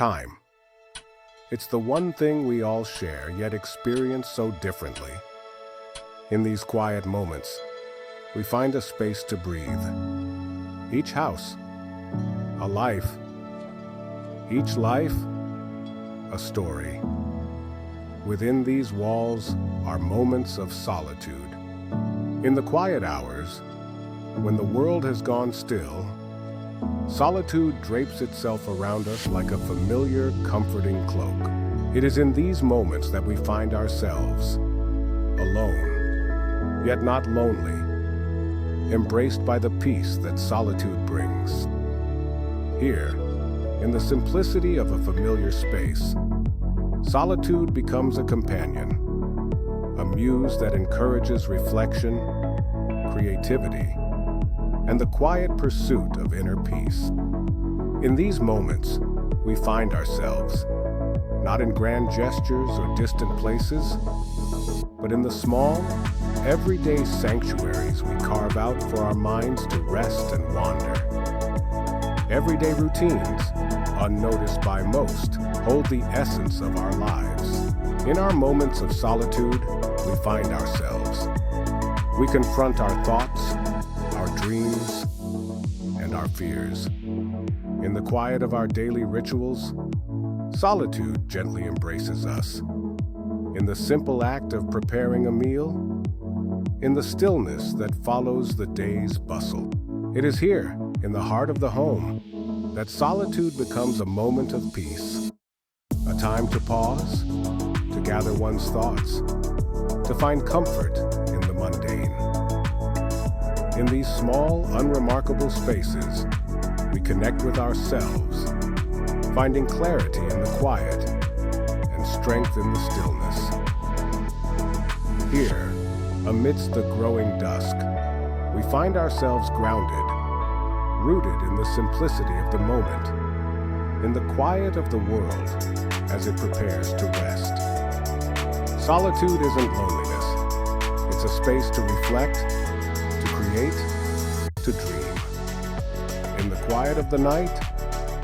time. It's the one thing we all share, yet experience so differently. In these quiet moments, we find a space to breathe. Each house, a life. Each life, a story. Within these walls are moments of solitude. In the quiet hours, when the world has gone still, solitude drapes itself around us like a familiar, comforting cloak. It is in these moments that we find ourselves alone, yet not lonely, embraced by the peace that solitude brings. Here, in the simplicity of a familiar space, solitude becomes a companion, a muse that encourages reflection, creativity, and the quiet pursuit of inner peace. In these moments, we find ourselves, not in grand gestures or distant places, but in the small, everyday sanctuaries we carve out for our minds to rest and wander. Everyday routines, unnoticed by most, hold the essence of our lives. In our moments of solitude, we find ourselves. We confront our thoughts, our dreams, and our fears. In the quiet of our daily rituals, solitude gently embraces us. In the simple act of preparing a meal, in the stillness that follows the day's bustle. It is here, in the heart of the home, that solitude becomes a moment of peace, a time to pause, to gather one's thoughts, to find comfort in the mundane. In these small, unremarkable spaces, we connect with ourselves, finding clarity in the quiet and strength in the stillness. Here, amidst the growing dusk, we find ourselves grounded, rooted in the simplicity of the moment, in the quiet of the world as it prepares to rest. Solitude isn't loneliness. It's a space to reflect, to create, to dream. In the quiet of the night,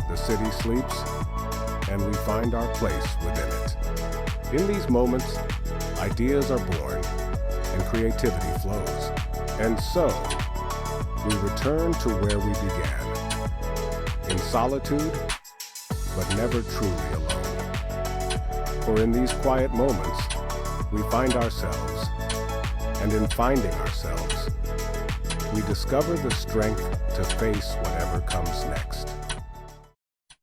the city sleeps, and we find our place within it. In these moments, ideas are born, and creativity flows. And so, we return to where we began, in solitude, but never truly alone. For in these quiet moments, we find ourselves, and in finding ourselves, we discover the strength to face whatever comes next.